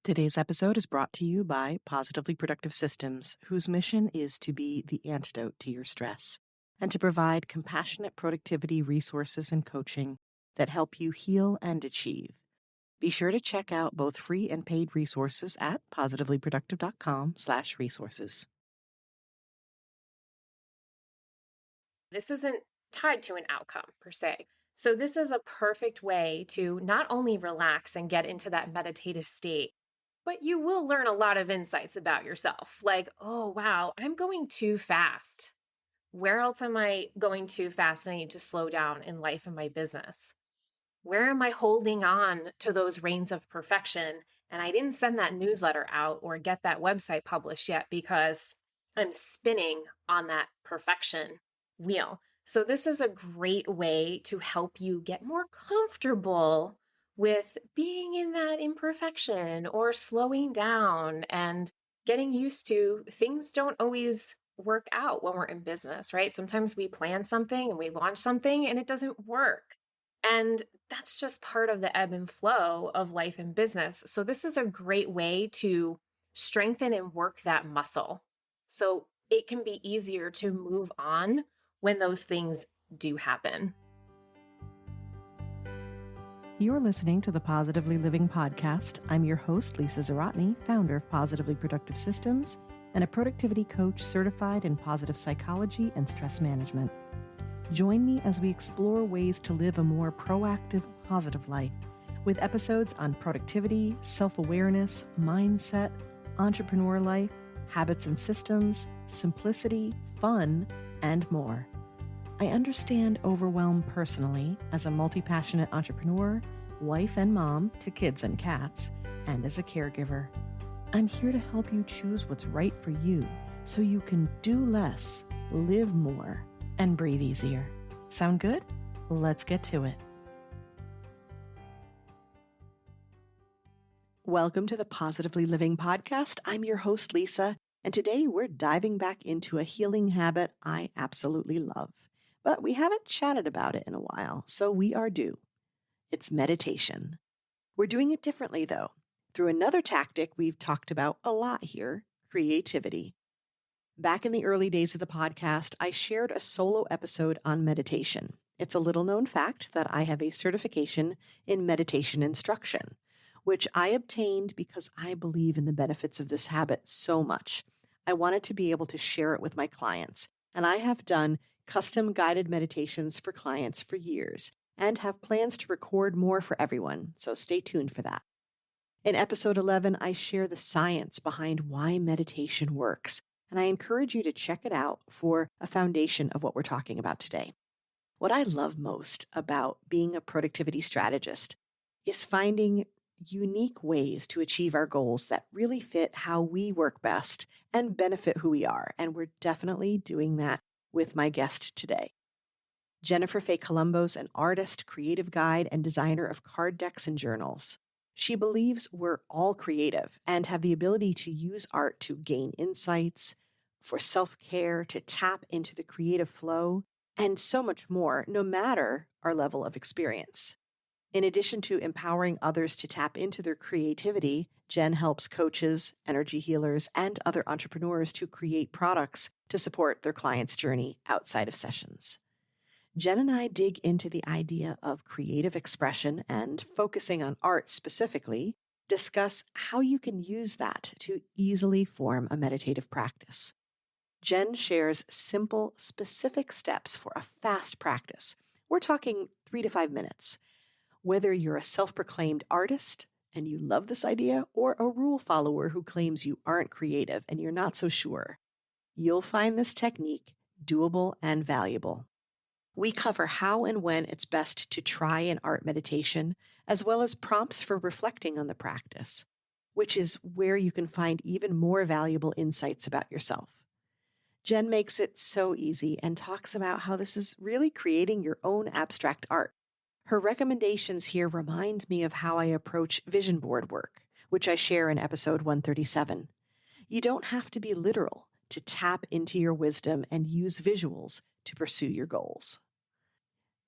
Today's episode is brought to you by Positively Productive Systems, whose mission is to be the antidote to your stress and to provide compassionate productivity resources and coaching that help you heal and achieve. Be sure to check out both free and paid resources at positivelyproductive.com/resources. This isn't tied to an outcome per se. So this is a perfect way to not only relax and get into that meditative state, but you will learn a lot of insights about yourself. Like, oh, wow, I'm going too fast. Where else am I going too fast? And I need to slow down in life and my business. Where am I holding on to those reins of perfection? And I didn't send that newsletter out or get that website published yet because I'm spinning on that perfection wheel. So this is a great way to help you get more comfortable with being in that imperfection or slowing down and getting used to things don't always work out when we're in business, right? Sometimes we plan something and we launch something and it doesn't work. And that's just part of the ebb and flow of life and business. So this is a great way to strengthen and work that muscle. So it can be easier to move on when those things do happen. You're listening to the Positively Living Podcast. I'm your host, Lisa Zawrotny, founder of Positively Productive Systems and a productivity coach certified in positive psychology and stress management. Join me as we explore ways to live a more proactive, positive life with episodes on productivity, self-awareness, mindset, entrepreneur life, habits and systems, simplicity, fun, and more. I understand overwhelm personally as a multi-passionate entrepreneur, wife and mom to kids and cats, and as a caregiver. I'm here to help you choose what's right for you so you can do less, live more, and breathe easier. Sound good? Let's get to it. Welcome to the Positively Living Podcast. I'm your host, Lisa, and today we're diving back into a healing habit I absolutely love. But we haven't chatted about it in a while, so we are due. It's meditation. We're doing it differently, though, through another tactic we've talked about a lot here, creativity. Back in the early days of the podcast, I shared a solo episode on meditation. It's a little-known fact that I have a certification in meditation instruction, which I obtained because I believe in the benefits of this habit so much. I wanted to be able to share it with my clients, and I have done custom guided meditations for clients for years and have plans to record more for everyone, so stay tuned for that. In episode 11, I share the science behind why meditation works, and I encourage you to check it out for a foundation of what we're talking about today. What I love most about being a productivity strategist is finding unique ways to achieve our goals that really fit how we work best and benefit who we are, and we're definitely doing that with my guest today. Jennifer Faye Colombo is an artist, creative guide, and designer of card decks and journals. She believes we're all creative and have the ability to use art to gain insights, for self-care, to tap into the creative flow, and so much more, no matter our level of experience. In addition to empowering others to tap into their creativity, Jen helps coaches, energy healers, and other entrepreneurs to create products to support their clients' journey outside of sessions. Jen and I dig into the idea of creative expression and, focusing on art specifically, discuss how you can use that to easily form a meditative practice. Jen shares simple, specific steps for a fast practice. We're talking 3 to 5 minutes. Whether you're a self-proclaimed artist and you love this idea, or a rule follower who claims you aren't creative and you're not so sure, you'll find this technique doable and valuable. We cover how and when it's best to try an art meditation, as well as prompts for reflecting on the practice, which is where you can find even more valuable insights about yourself. Jen makes it so easy and talks about how this is really creating your own abstract art. Her recommendations here remind me of how I approach vision board work, which I share in episode 137. You don't have to be literal to tap into your wisdom and use visuals to pursue your goals.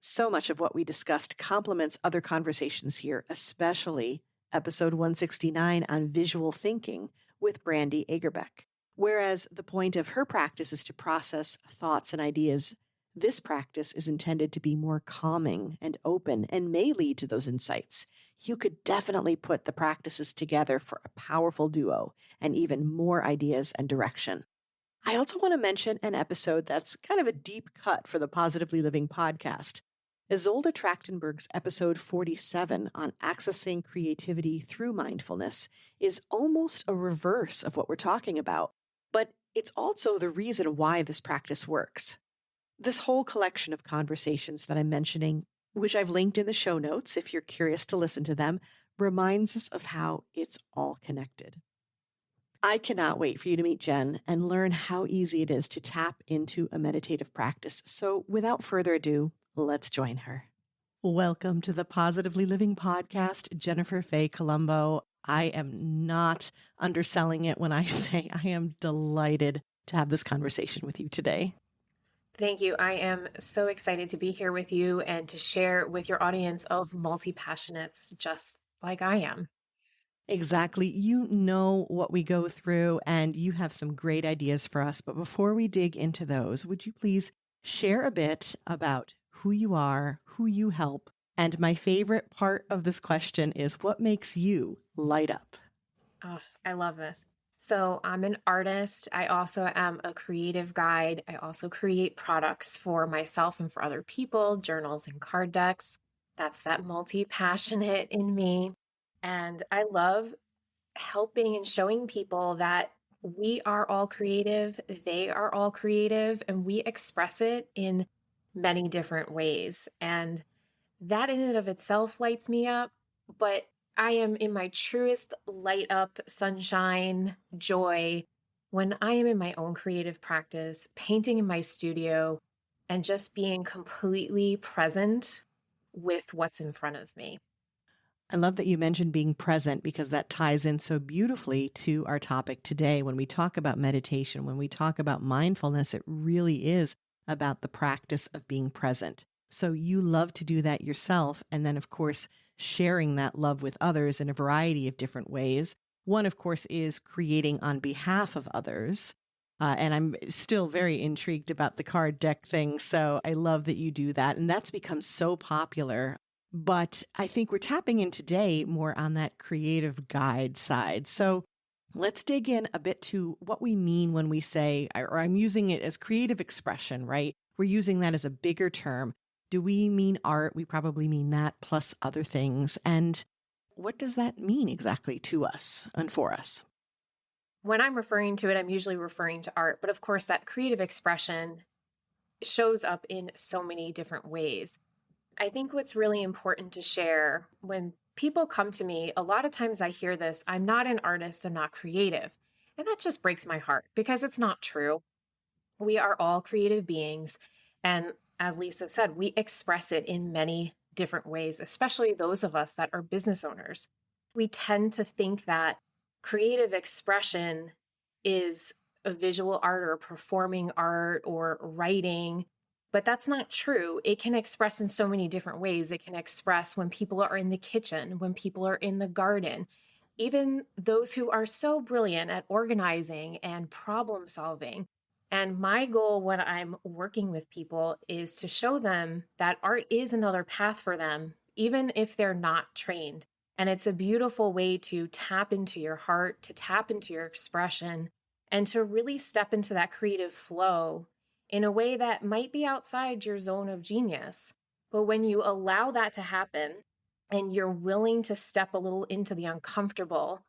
So much of what we discussed complements other conversations here, especially episode 169 on visual thinking with Brandy Agerbeck. Whereas the point of her practice is to process thoughts and ideas, this practice is intended to be more calming and open and may lead to those insights. You could definitely put the practices together for a powerful duo and even more ideas and direction. I also want to mention an episode that's kind of a deep cut for the Positively Living podcast. Isolde Trachtenberg's episode 47 on accessing creativity through mindfulness is almost a reverse of what we're talking about, but it's also the reason why this practice works. This whole collection of conversations that I'm mentioning, which I've linked in the show notes if you're curious to listen to them, reminds us of how it's all connected. I cannot wait for you to meet Jen and learn how easy it is to tap into a meditative practice. So without further ado, let's join her. Welcome to the Positively Living podcast, Jennifer Faye Colombo. I am not underselling it when I say I am delighted to have this conversation with you today. Thank you. I am so excited to be here with you and to share with your audience of multi-passionates just like I am. Exactly. You know what we go through, and you have some great ideas for us. But before we dig into those, would you please share a bit about who you are, who you help? And my favorite part of this question is what makes you light up? Oh, I love this. So I'm an artist. I also am a creative guide. I also create products for myself and for other people, journals and card decks. That's that multi-passionate in me. And I love helping and showing people that we are all creative, they are all creative, and we express it in many different ways. And that in and of itself lights me up, but I am in my truest light up sunshine joy when I am in my own creative practice, painting in my studio, and just being completely present with what's in front of me. I love that you mentioned being present because that ties in so beautifully to our topic today. When we talk about meditation, when we talk about mindfulness, it really is about the practice of being present. So you love to do that yourself. And then, of course, sharing that love with others in a variety of different ways. One, of course, is creating on behalf of others. And I'm still very intrigued about the card deck thing. So I love that you do that. And that's become so popular. But I think we're tapping in today more on that creative guide side. So let's dig in a bit to what we mean when we say, or I'm using it as creative expression, right? We're using that as a bigger term. Do we mean art? We probably mean that plus other things. And what does that mean exactly to us and for us? When I'm referring to it, I'm usually referring to art, but of course, that creative expression shows up in so many different ways. I think what's really important to share when people come to me, a lot of times I hear this, I'm not an artist, I'm not creative. And that just breaks my heart because it's not true. We are all creative beings. And as Lisa said, we express it in many different ways, especially those of us that are business owners. We tend to think that creative expression is a visual art or performing art or writing, but that's not true. It can express in so many different ways. It can express when people are in the kitchen, when people are in the garden, even those who are so brilliant at organizing and problem solving. And my goal when I'm working with people is to show them that art is another path for them, even if they're not trained. And it's a beautiful way to tap into your heart, to tap into your expression, and to really step into that creative flow in a way that might be outside your zone of genius. But when you allow that to happen and you're willing to step a little into the uncomfortable,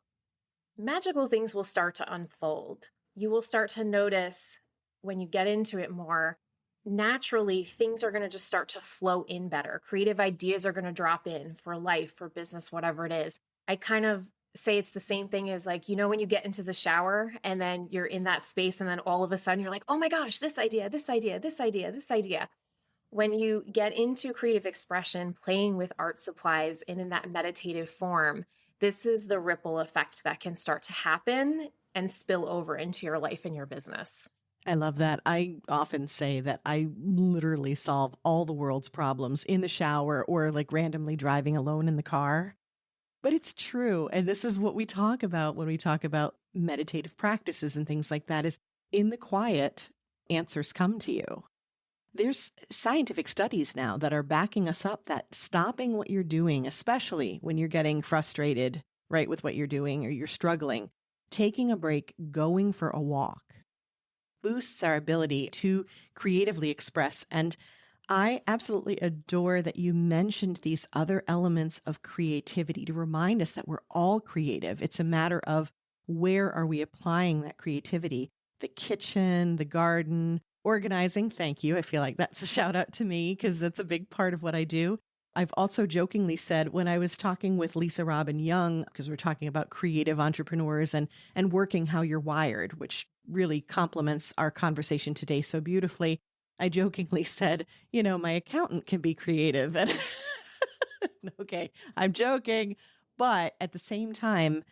magical things will start to unfold. You will start to notice when you get into it more, naturally, things are going to just start to flow in better. Creative ideas are going to drop in for life, for business, whatever it is. I kind of say it's the same thing as like, when you get into the shower and then you're in that space and then all of a sudden you're like, oh my gosh, this idea, this idea, this idea, this idea. When you get into creative expression, playing with art supplies and in that meditative form, this is the ripple effect that can start to happen and spill over into your life and your business. I love that. I often say that I literally solve all the world's problems in the shower or like randomly driving alone in the car. But it's true. And this is what we talk about when we talk about meditative practices and things like that is in the quiet, answers come to you. There's scientific studies now that are backing us up that stopping what you're doing, especially when you're getting frustrated, right, with what you're doing or you're struggling, taking a break, going for a walk boosts our ability to creatively express. And I absolutely adore that you mentioned these other elements of creativity to remind us that we're all creative. It's a matter of where are we applying that creativity? The kitchen, the garden, organizing. Thank you. I feel like that's a shout out to me because that's a big part of what I do. I've also jokingly said when I was talking with Lisa Robin Young, because we're talking about creative entrepreneurs and working how you're wired, which really complements our conversation today so beautifully. I jokingly said, my accountant can be creative. And okay, I'm joking. But at the same time,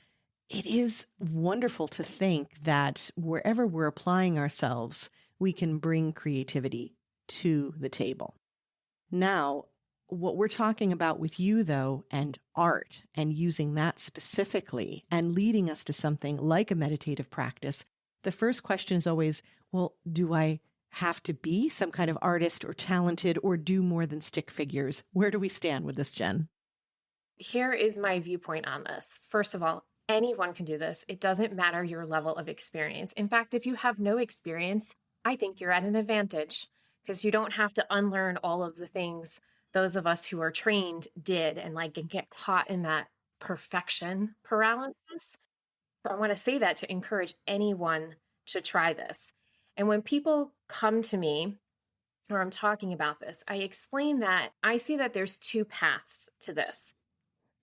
it is wonderful to think that wherever we're applying ourselves, we can bring creativity to the table. Now, what we're talking about with you, though, and art, and using that specifically and leading us to something like a meditative practice, the first question is always, well, do I have to be some kind of artist or talented or do more than stick figures? Where do we stand with this, Jen? Here is my viewpoint on this. First of all, anyone can do this. It doesn't matter your level of experience. In fact, if you have no experience, I think you're at an advantage because you don't have to unlearn all of the things those of us who are trained did and get caught in that perfection paralysis. I want to say that to encourage anyone to try this. And when people come to me or I'm talking about this, I explain that I see that there's two paths to this.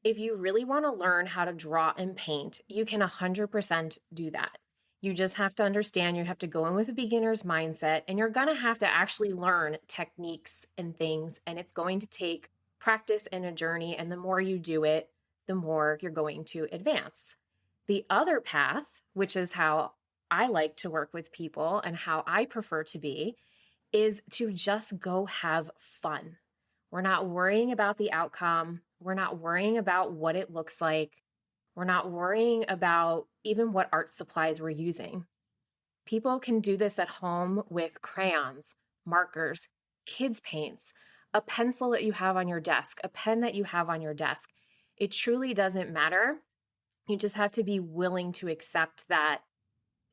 If you really want to learn how to draw and paint, you can 100% do that. You just have to understand you have to go in with a beginner's mindset and you're going to have to actually learn techniques and things. And it's going to take practice and a journey. And the more you do it, the more you're going to advance. The other path, which is how I like to work with people and how I prefer to be, is to just go have fun. We're not worrying about the outcome. We're not worrying about what it looks like. We're not worrying about even what art supplies we're using. People can do this at home with crayons, markers, kids' paints, a pencil that you have on your desk, a pen that you have on your desk. It truly doesn't matter. You just have to be willing to accept that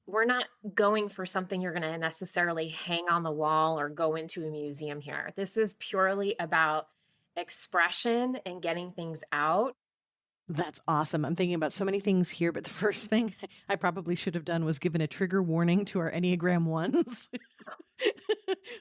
we're not going for something you're going to necessarily hang on the wall or go into a museum here. This is purely about expression and getting things out. That's awesome. I'm thinking about so many things here, but the first thing I probably should have done was given a trigger warning to our Enneagram ones.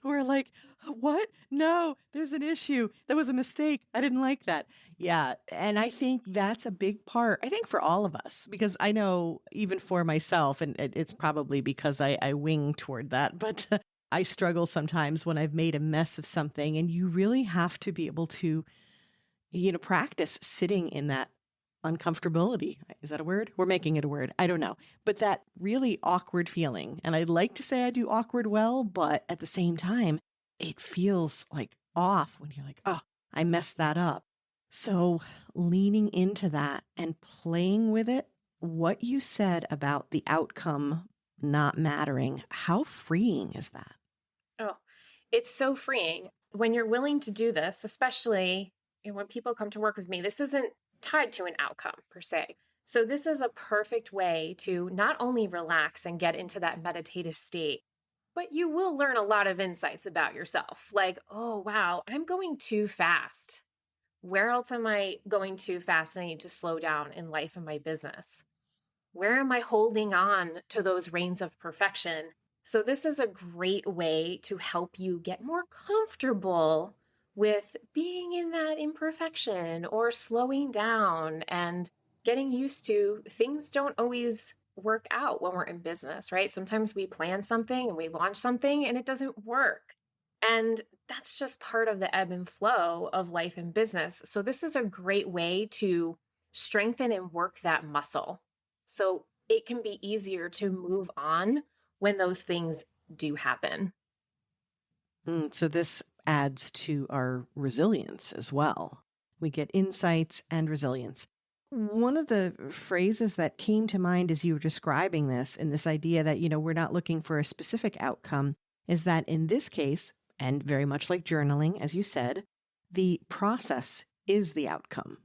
We're like, what? No, there's an issue. That was a mistake. I didn't like that. Yeah. And I think that's a big part, I think for all of us, because I know even for myself, and it's probably because I wing toward that, but I struggle sometimes when I've made a mess of something and you really have to be able to, practice sitting in that uncomfortability. Is that a word? We're making it a word. I don't know. But that really awkward feeling. And I'd like to say I do awkward well, but at the same time, it feels like off when you're like, oh, I messed that up. So leaning into that and playing with it, what you said about the outcome not mattering, how freeing is that? Oh, it's so freeing when you're willing to do this, especially when people come to work with me. This isn't tied to an outcome per se. So, this is a perfect way to not only relax and get into that meditative state, but you will learn a lot of insights about yourself. Like, oh, wow, I'm going too fast. Where else am I going too fast? And I need to slow down in life and my business. Where am I holding on to those reins of perfection? So, this is a great way to help you get more comfortable with being in that imperfection or slowing down and getting used to things don't always work out when we're in business, right? Sometimes we plan something and we launch something and it doesn't work. And that's just part of the ebb and flow of life and business. So, this is a great way to strengthen and work that muscle. So, it can be easier to move on when those things do happen. So this adds to our resilience as well. We get insights and resilience. One of the phrases that came to mind as you were describing this and this idea that, we're not looking for a specific outcome is that in this case, and very much like journaling, as you said, the process is the outcome.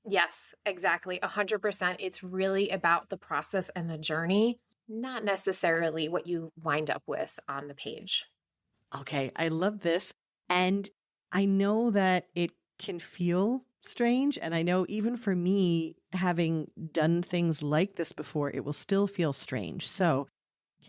Yes, exactly. 100%. It's really about the process and the journey, not necessarily what you wind up with on the page. Okay, I love this. And I know that it can feel strange. And I know even for me, having done things like this before, it will still feel strange. So,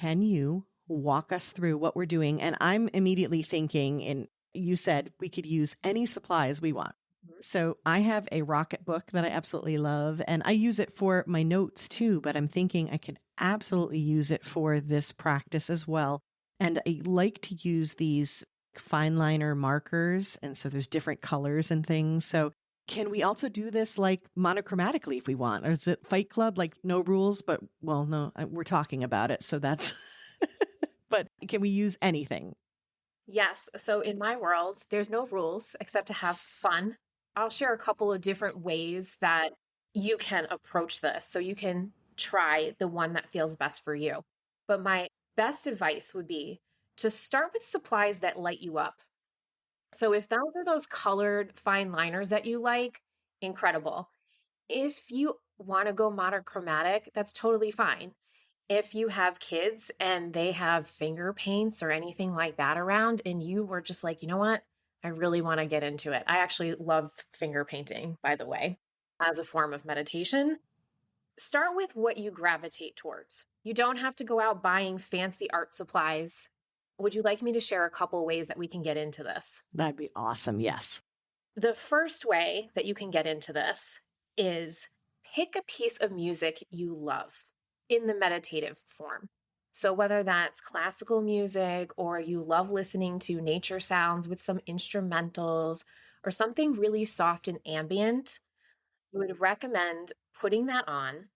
can you walk us through what we're doing? And I'm immediately thinking, and you said we could use any supplies we want. Mhm. So I have a Rocket book that I absolutely love, and I use it for my notes too, but I'm thinking I could absolutely use it for this practice as well. And I like to use these fine liner markers. And so there's different colors and things. So can we also do this like monochromatically if we want? Or is it Fight Club, like no rules? But well, no, we're talking about it. So that's, but can we use anything? Yes. So in my world, there's no rules except to have fun. I'll share a couple of different ways that you can approach this so you can try the one that feels best for you. But my best advice would be to start with supplies that light you up. So if those are those colored fine liners that you like, incredible. If you want to go monochromatic, that's totally fine. If you have kids and they have finger paints or anything like that around, and you were just like, you know what? I really want to get into it. I actually love finger painting, by the way, as a form of meditation. Start with what you gravitate towards. You don't have to go out buying fancy art supplies. Would you like me to share a couple ways that we can get into this? That'd be awesome. Yes. The first way that you can get into this is pick a piece of music you love in the meditative form. So, whether that's classical music or you love listening to nature sounds with some instrumentals or something really soft and ambient, I would recommend putting that on.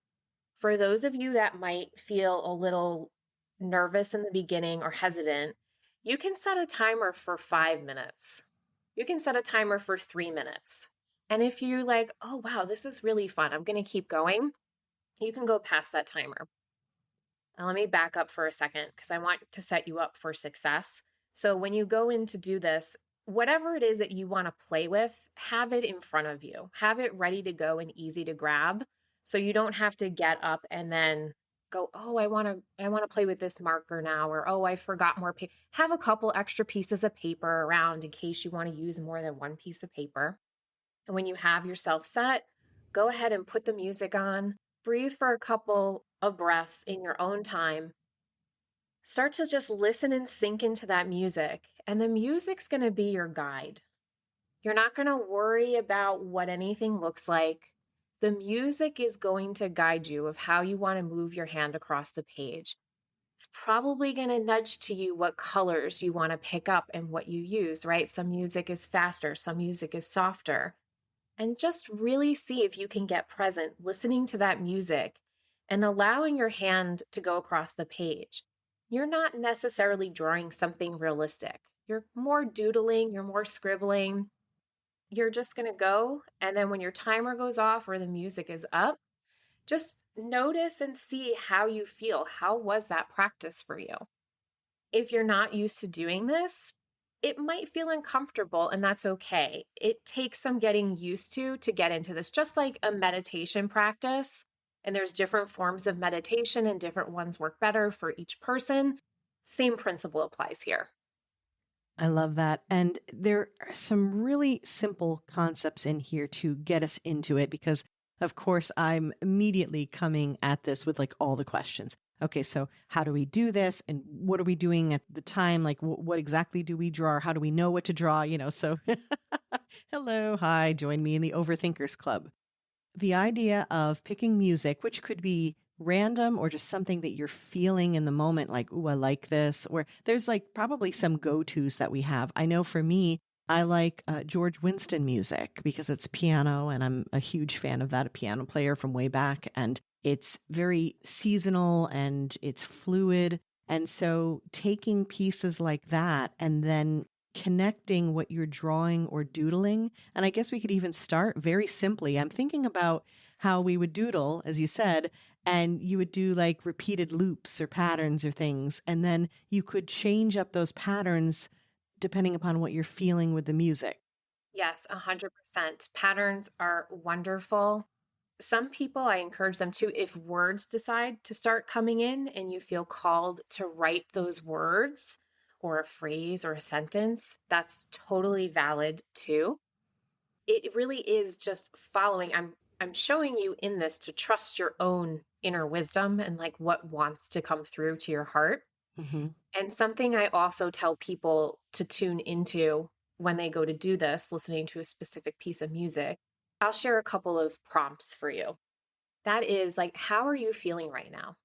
For those of you that might feel a little nervous in the beginning or hesitant, you can set a timer for 5 minutes. You can set a timer for 3 minutes. And if you're like, oh, wow, this is really fun, I'm going to keep going, you can go past that timer. Now, let me back up for a second because I want to set you up for success. So, when you go in to do this, whatever it is that you want to play with, have it in front of you, have it ready to go and easy to grab. So, you don't have to get up and then go, oh, I want to play with this marker now, or oh, I forgot more paper. Have a couple extra pieces of paper around in case you want to use more than one piece of paper. And when you have yourself set, go ahead and put the music on. Breathe for a couple of breaths in your own time. Start to just listen and sink into that music. And the music's going to be your guide. You're not going to worry about what anything looks like. The music is going to guide you of how you want to move your hand across the page. It's probably going to nudge to you what colors you want to pick up and what you use, right? Some music is faster, some music is softer. And just really see if you can get present listening to that music and allowing your hand to go across the page. You're not necessarily drawing something realistic. You're more doodling, you're more scribbling. You're just going to go. And then when your timer goes off or the music is up, just notice and see how you feel. How was that practice for you? If you're not used to doing this, it might feel uncomfortable, and that's okay. It takes some getting used to get into this, just like a meditation practice. And there's different forms of meditation, and different ones work better for each person. Same principle applies here. I love that. And there are some really simple concepts in here to get us into it because, of course, I'm immediately coming at this with like all the questions. Okay, so how do we do this? And what are we doing at the time? Like, what exactly do we draw? Or how do we know what to draw? So hello, hi, join me in the Overthinkers Club. The idea of picking music, which could be random or just something that you're feeling in the moment, like, ooh, I like this, or there's like probably some go-tos that we have. I know for me, I like George Winston music because it's piano and I'm a huge fan of that, a piano player from way back. And it's very seasonal and it's fluid. And so taking pieces like that and then connecting what you're drawing or doodling. And I guess we could even start very simply. I'm thinking about how we would doodle, as you said, and you would do like repeated loops or patterns or things. And then you could change up those patterns depending upon what you're feeling with the music. Yes, 100%. Patterns are wonderful. Some people, I encourage them to, if words decide to start coming in and you feel called to write those words or a phrase or a sentence, that's totally valid too. It really is just following. I'm showing you in this to trust your own inner wisdom and like what wants to come through to your heart. Hmm. And something I also tell people to tune into when they go to do this, listening to a specific piece of music, I'll share a couple of prompts for you. That is like, how are you feeling right now?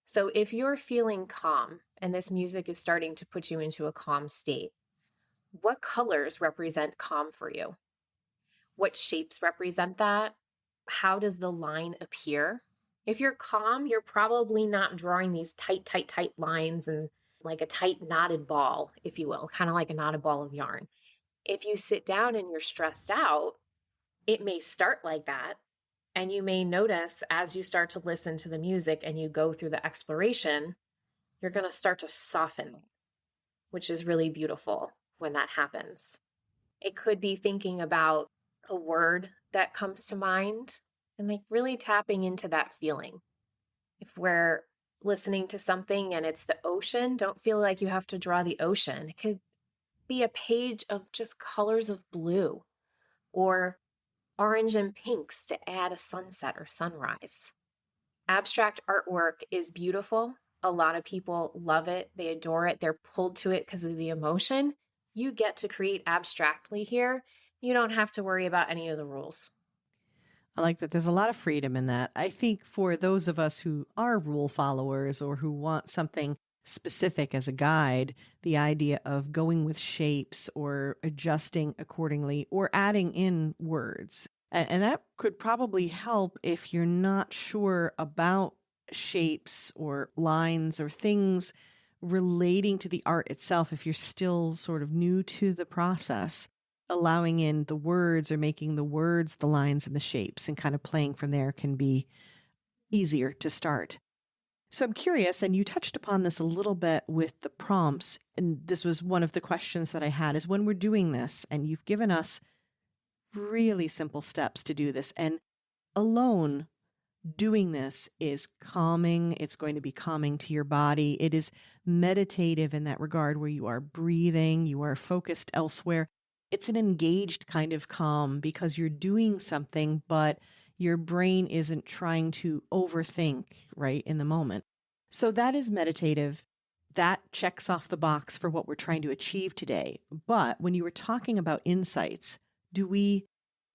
So if you're feeling calm and this music is starting to put you into a calm state, what colors represent calm for you? What shapes represent that? How does the line appear? If you're calm, you're probably not drawing these tight, tight, tight lines and like a tight knotted ball, if you will, kind of like a knotted ball of yarn. If you sit down and you're stressed out, it may start like that. And you may notice as you start to listen to the music and you go through the exploration, you're going to start to soften, which is really beautiful when that happens. It could be thinking about a word that comes to mind and like really tapping into that feeling. If we're listening to something and it's the ocean, don't feel like you have to draw the ocean. It could be a page of just colors of blue or orange and pinks to add a sunset or sunrise. Abstract artwork is beautiful. A lot of people love it. They adore it. They're pulled to it because of the emotion. You get to create abstractly here. You don't have to worry about any of the rules. I like that there's a lot of freedom in that. I think for those of us who are rule followers or who want something specific as a guide, the idea of going with shapes or adjusting accordingly or adding in words. And that could probably help if you're not sure about shapes or lines or things relating to the art itself. If you're still sort of new to the process, allowing in the words or making the words the lines and the shapes and kind of playing from there can be easier to start. So I'm curious, and you touched upon this a little bit with the prompts, and this was one of the questions that I had is when we're doing this, and you've given us really simple steps to do this, and alone doing this is calming. It's going to be calming to your body. It is meditative in that regard where you are breathing, you are focused elsewhere. It's an engaged kind of calm because you're doing something, but your brain isn't trying to overthink right in the moment. So that is meditative. That checks off the box for what we're trying to achieve today. But when you were talking about insights, do we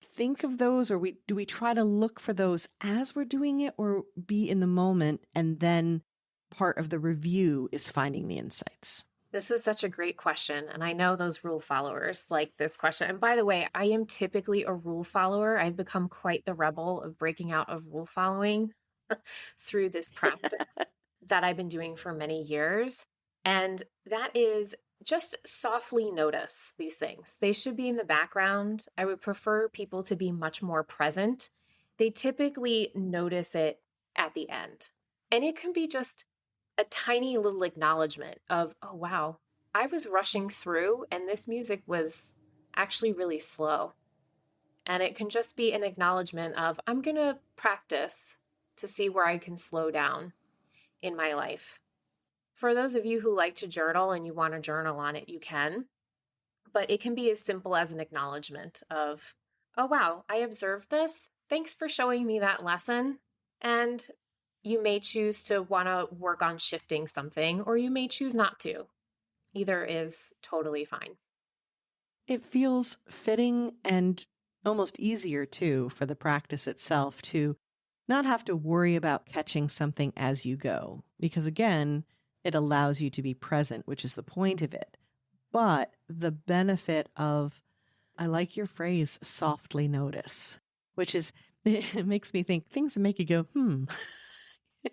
think of those or do we try to look for those as we're doing it or be in the moment and then part of the review is finding the insights? This is such a great question. And I know those rule followers like this question. And by the way, I am typically a rule follower. I've become quite the rebel of breaking out of rule following through this practice that I've been doing for many years. And that is just softly notice these things. They should be in the background. I would prefer people to be much more present. They typically notice it at the end. And it can be just a tiny little acknowledgement of, oh, wow, I was rushing through and this music was actually really slow. And it can just be an acknowledgement of, I'm going to practice to see where I can slow down in my life. For those of you who like to journal and you want to journal on it, you can. But it can be as simple as an acknowledgement of, oh, wow, I observed this. Thanks for showing me that lesson. And you may choose to want to work on shifting something, or you may choose not to. Either is totally fine. It feels fitting and almost easier too for the practice itself to not have to worry about catching something as you go, because again, it allows you to be present, which is the point of it. But the benefit of, I like your phrase, softly notice, which is, it makes me think things that make you go,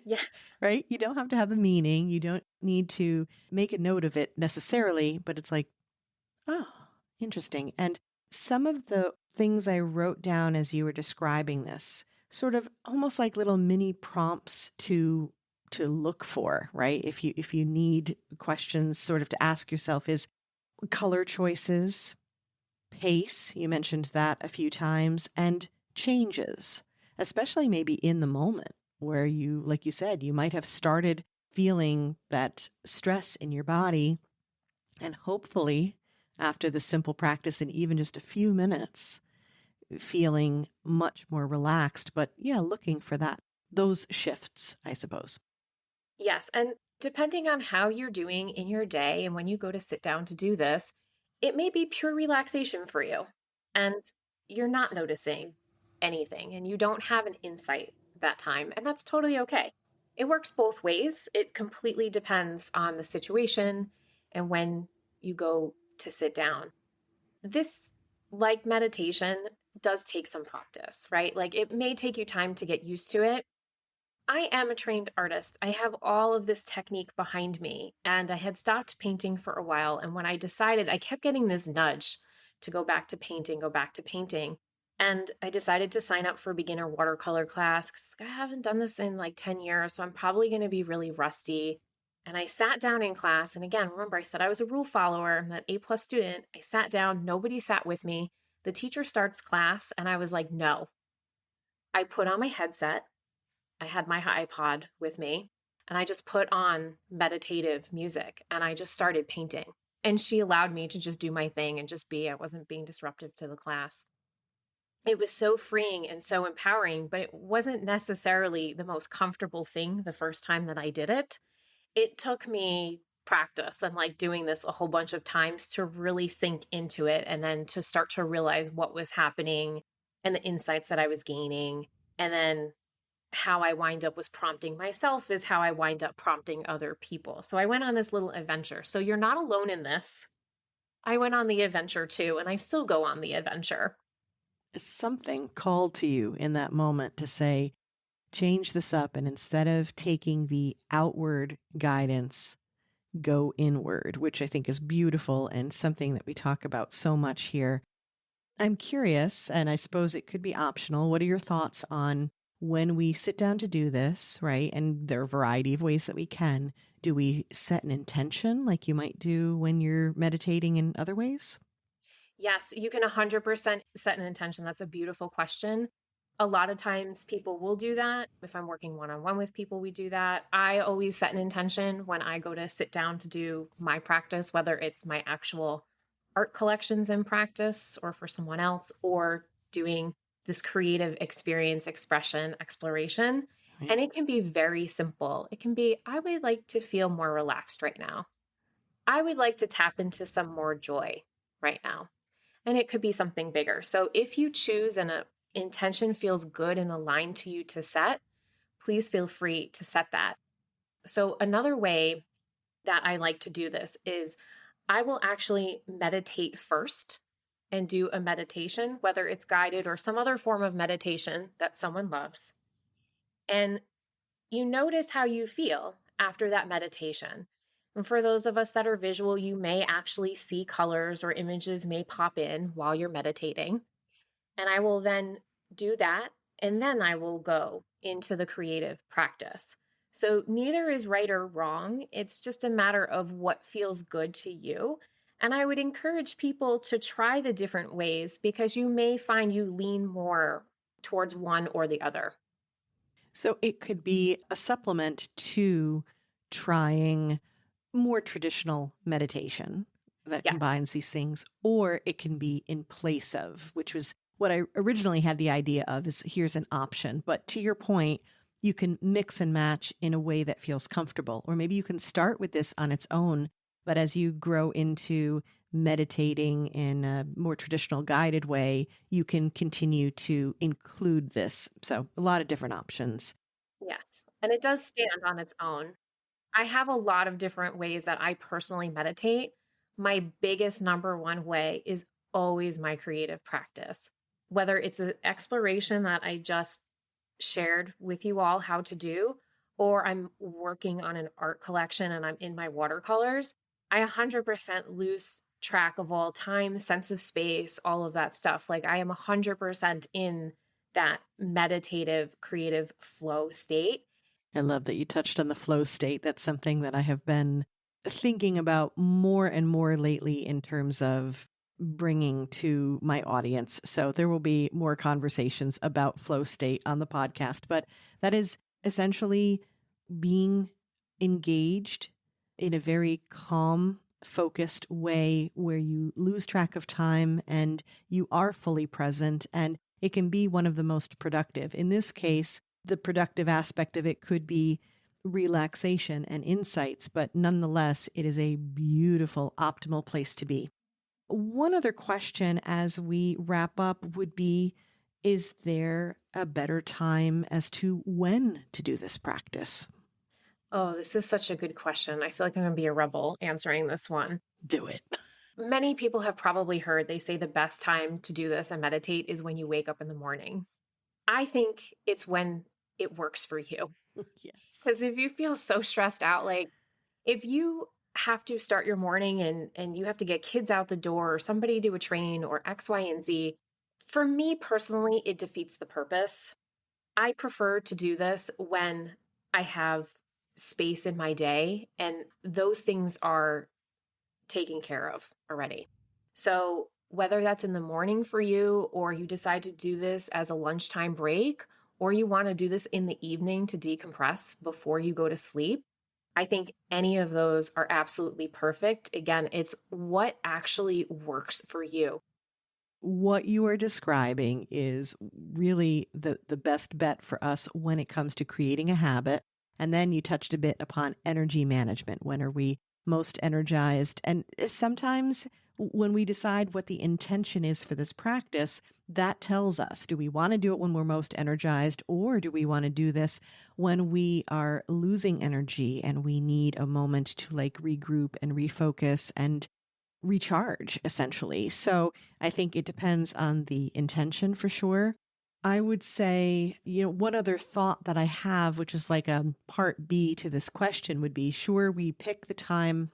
Yes. right? You don't have to have the meaning. You don't need to make a note of it necessarily, but it's like, oh, interesting. And some of the things I wrote down as you were describing this sort of almost like little mini prompts to look for, right? If you need questions sort of to ask yourself is color choices, pace, you mentioned that a few times, and changes, especially maybe in the moment where you, like you said, you might have started feeling that stress in your body. And hopefully, after the simple practice in even just a few minutes, feeling much more relaxed. But yeah, looking for those shifts, I suppose. Yes. And depending on how you're doing in your day and when you go to sit down to do this, it may be pure relaxation for you. And you're not noticing anything and you don't have an insight that time. And that's totally okay. It works both ways. It completely depends on the situation and when you go to sit down. This, like meditation, does take some practice, right? Like it may take you time to get used to it. I am a trained artist. I have all of this technique behind me, and I had stopped painting for a while. And when I decided, I kept getting this nudge to go back to painting, go back to painting. And I decided to sign up for a beginner watercolor class because I haven't done this in like 10 years. So I'm probably going to be really rusty. And I sat down in class. And again, remember, I said I was a rule follower, I'm that A+ student. I sat down, nobody sat with me. The teacher starts class, and I was like, no. I put on my headset. I had my iPod with me and I just put on meditative music and I just started painting. And she allowed me to just do my thing and just be. I wasn't being disruptive to the class. It was so freeing and so empowering, but it wasn't necessarily the most comfortable thing the first time that I did it. It took me practice and like doing this a whole bunch of times to really sink into it and then to start to realize what was happening and the insights that I was gaining. And then how I wind up was prompting myself is how I wind up prompting other people. So I went on this little adventure. So you're not alone in this. I went on the adventure too, and I still go on the adventure. Something called to you in that moment to say, change this up. And instead of taking the outward guidance, go inward, which I think is beautiful and something that we talk about so much here. I'm curious, and I suppose it could be optional. What are your thoughts on when we sit down to do this, right? And there are a variety of ways that we can. Do we set an intention like you might do when you're meditating in other ways? Yes, you can 100% set an intention. That's a beautiful question. A lot of times people will do that. If I'm working one on one with people, we do that. I always set an intention when I go to sit down to do my practice, whether it's my actual art collections in practice or for someone else, or doing this creative experience, expression, exploration. Right. And it can be very simple. It can be, I would like to feel more relaxed right now. I would like to tap into some more joy right now. And it could be something bigger. So if you choose and a intention feels good and aligned to you to set, please feel free to set that. So another way that I like to do this is I will actually meditate first and do a meditation, whether it's guided or some other form of meditation that someone loves. And you notice how you feel after that meditation. And for those of us that are visual, you may actually see colors or images may pop in while you're meditating. And I will then do that. And then I will go into the creative practice. So neither is right or wrong. It's just a matter of what feels good to you. And I would encourage people to try the different ways because you may find you lean more towards one or the other. So it could be a supplement to trying more traditional meditation that Yes. combines these things, or it can be in place of, which was what I originally had the idea of is here's an option. But to your point, you can mix and match in a way that feels comfortable, or maybe you can start with this on its own. But as you grow into meditating in a more traditional guided way, you can continue to include this. So a lot of different options. Yes. And it does stand on its own. I have a lot of different ways that I personally meditate. My biggest number one way is always my creative practice, whether it's an exploration that I just shared with you all how to do, or I'm working on an art collection and I'm in my watercolors. I 100% lose track of all time, sense of space, all of that stuff. Like I am 100% in that meditative, creative flow state. I love that you touched on the flow state. That's something that I have been thinking about more and more lately in terms of bringing to my audience. So there will be more conversations about flow state on the podcast, but that is essentially being engaged in a very calm, focused way where you lose track of time and you are fully present, and it can be one of the most productive. In this case, the productive aspect of it could be relaxation and insights, but nonetheless, it is a beautiful, optimal place to be. One other question as we wrap up would be, is there a better time as to when to do this practice? Oh, this is such a good question. I feel like I'm going to be a rebel answering this one. Do it. Many people have probably heard they say the best time to do this and meditate is when you wake up in the morning. I think it's when it works for you. Because Yes. if you feel so stressed out, like if you have to start your morning and you have to get kids out the door or somebody to a train or X, Y, and Z, for me personally, it defeats the purpose. I prefer to do this when I have space in my day and those things are taken care of already. So, whether that's in the morning for you, or you decide to do this as a lunchtime break, or you want to do this in the evening to decompress before you go to sleep, I think any of those are absolutely perfect. Again, it's what actually works for you. What you are describing is really the best bet for us when it comes to creating a habit. And then you touched a bit upon energy management. When are we most energized? And sometimes when we decide what the intention is for this practice, that tells us, do we want to do it when we're most energized, or do we want to do this when we are losing energy and we need a moment to like regroup and refocus and recharge, essentially. So I think it depends on the intention for sure. I would say, one other thought that I have, which is like a part B to this question, would be sure, we pick the time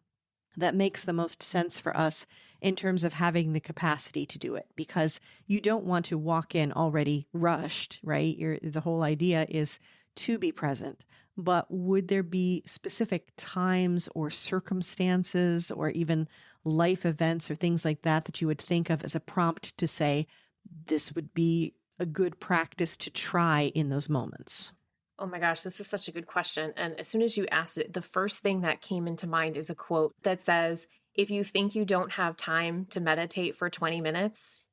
that makes the most sense for us in terms of having the capacity to do it, because you don't want to walk in already rushed, right? The whole idea is to be present. But would there be specific times or circumstances or even life events or things like that that you would think of as a prompt to say, this would be a good practice to try in those moments? Oh my gosh, this is such a good question. And as soon as you asked it, the first thing that came into mind is a quote that says, if you think you don't have time to meditate for 20 minutes,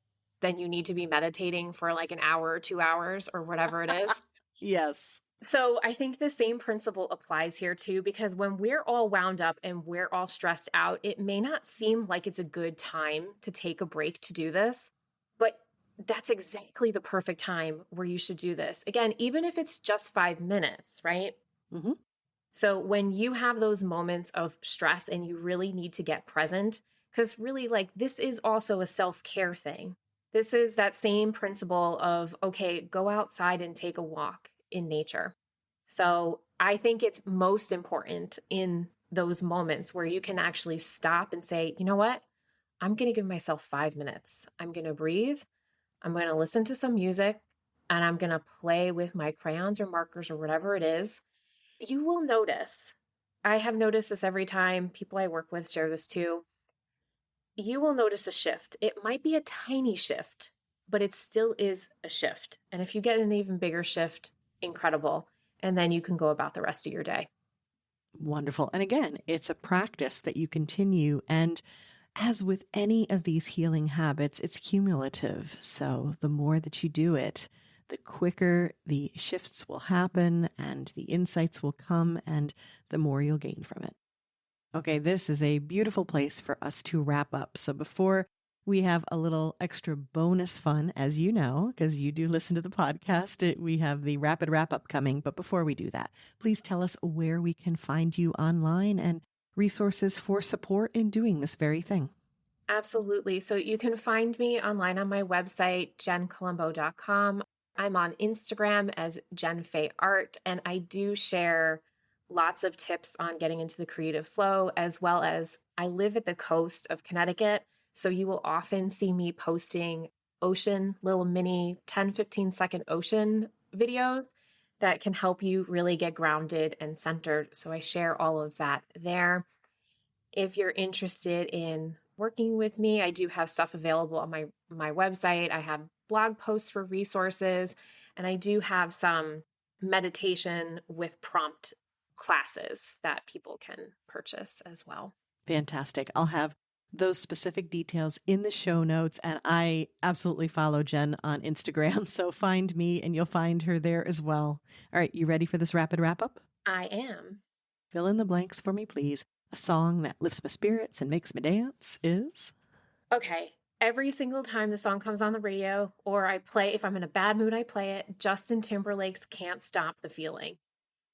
then you need to be meditating for like an hour or 2 hours or whatever it is. Yes. So I think the same principle applies here too, because when we're all wound up and we're all stressed out, it may not seem like it's a good time to take a break to do this, but that's exactly the perfect time where you should do this. Again, even if it's just 5 minutes, right? Hmm. So when you have those moments of stress and you really need to get present, because really, like, this is also a self care thing. This is that same principle of, okay, go outside and take a walk in nature. So I think it's most important in those moments where you can actually stop and say, you know what? I'm going to give myself 5 minutes. I'm going to breathe. I'm going to listen to some music and I'm going to play with my crayons or markers or whatever it is. You will notice, I have noticed this every time people I work with share this too. You will notice a shift. It might be a tiny shift, but it still is a shift. And if you get an even bigger shift, incredible. And then you can go about the rest of your day. Wonderful. And again, it's a practice that you continue. And as with any of these healing habits, it's cumulative. So the more that you do it, the quicker the shifts will happen and the insights will come, and the more you'll gain from it. Okay, this is a beautiful place for us to wrap up. So before we have a little extra bonus fun, as you know, because you do listen to the podcast, we have the rapid wrap up coming. But before we do that, please tell us where we can find you online and resources for support in doing this very thing. Absolutely. So you can find me online on my website, jencolombo.com. I'm on Instagram as Jen Faye Art, and I do share lots of tips on getting into the creative flow, as well as I live at the coast of Connecticut. So you will often see me posting ocean, little mini 10, 15-second ocean videos that can help you really get grounded and centered. So I share all of that there. If you're interested in working with me, I do have stuff available on my website. I have blog posts for resources, and I do have some meditation with prompt classes that people can purchase as well. Fantastic. I'll have those specific details in the show notes. And I absolutely follow Jen on Instagram. So find me and you'll find her there as well. All right. You ready for this rapid wrap up? I am. Fill in the blanks for me, please. A song that lifts my spirits and makes me dance is? Okay. Every single time the song comes on the radio or I play, if I'm in a bad mood, I play it. Justin Timberlake's Can't Stop the Feeling.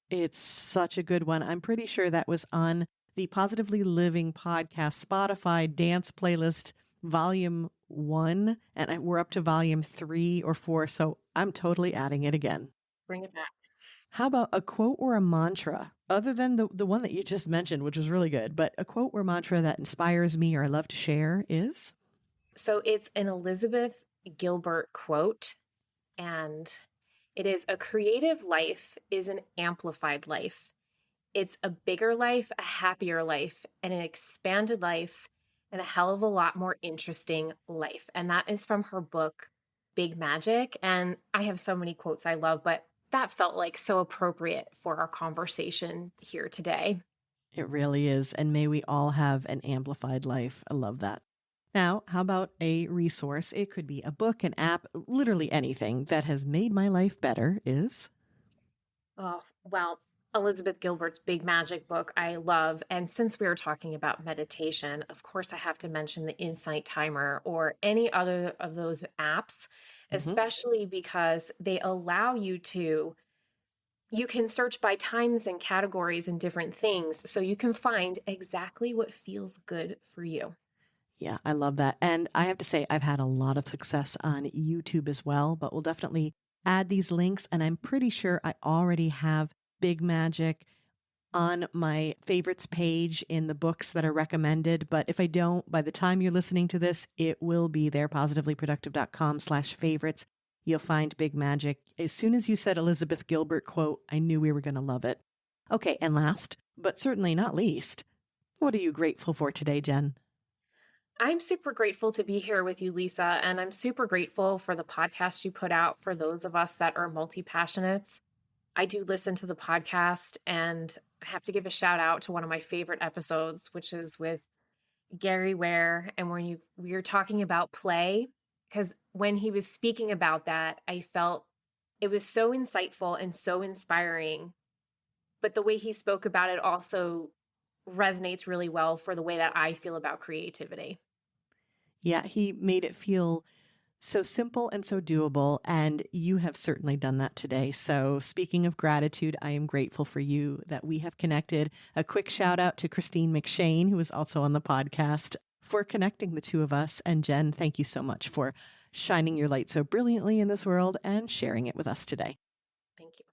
It's such a good one. I'm pretty sure that was on the Positively Living podcast Spotify dance playlist, volume 1, and we're up to volume 3 or 4. So I'm totally adding it again. Bring it back. How about a quote or a mantra, other than the one that you just mentioned, which was really good, but a quote or mantra that inspires me or I love to share is? So it's an Elizabeth Gilbert quote, and it is, a creative life is an amplified life. It's a bigger life, a happier life, and an expanded life, and a hell of a lot more interesting life. And that is from her book, Big Magic. And I have so many quotes I love, but that felt like so appropriate for our conversation here today. It really is. And may we all have an amplified life. I love that. Now, how about a resource? It could be a book, an app, literally anything that has made my life better is? Oh, well, Elizabeth Gilbert's Big Magic book, I love. And since we were talking about meditation, of course, I have to mention the Insight Timer or any other of those apps, especially because they allow you can search by times and categories and different things. So you can find exactly what feels good for you. Yeah, I love that. And I have to say, I've had a lot of success on YouTube as well, but we'll definitely add these links. And I'm pretty sure I already have Big Magic on my favorites page in the books that are recommended. But if I don't, by the time you're listening to this, it will be there, positivelyproductive.com/favorites. You'll find Big Magic. As soon as you said Elizabeth Gilbert quote, I knew we were going to love it. Okay, and last, but certainly not least, what are you grateful for today, Jen? I'm super grateful to be here with you, Lisa, and I'm super grateful for the podcast you put out for those of us that are multi-passionates. I do listen to the podcast, and I have to give a shout out to one of my favorite episodes, which is with Gary Ware, and when we were talking about play, because when he was speaking about that, I felt it was so insightful and so inspiring, but the way he spoke about it also resonates really well for the way that I feel about creativity. Yeah, he made it feel so simple and so doable, and you have certainly done that today. So speaking of gratitude, I am grateful for you that we have connected. A quick shout out to Christine McShane, who is also on the podcast, for connecting the two of us. And Jen, thank you so much for shining your light so brilliantly in this world and sharing it with us today. Thank you.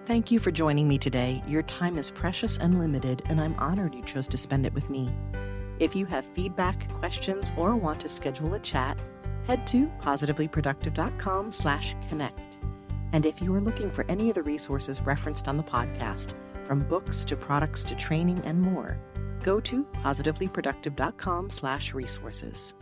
Thank you for joining me today. Your time is precious and limited, and I'm honored you chose to spend it with me. If you have feedback, questions, or want to schedule a chat, head to positivelyproductive.com/connect. And if you are looking for any of the resources referenced on the podcast, from books to products to training and more, go to positivelyproductive.com/resources.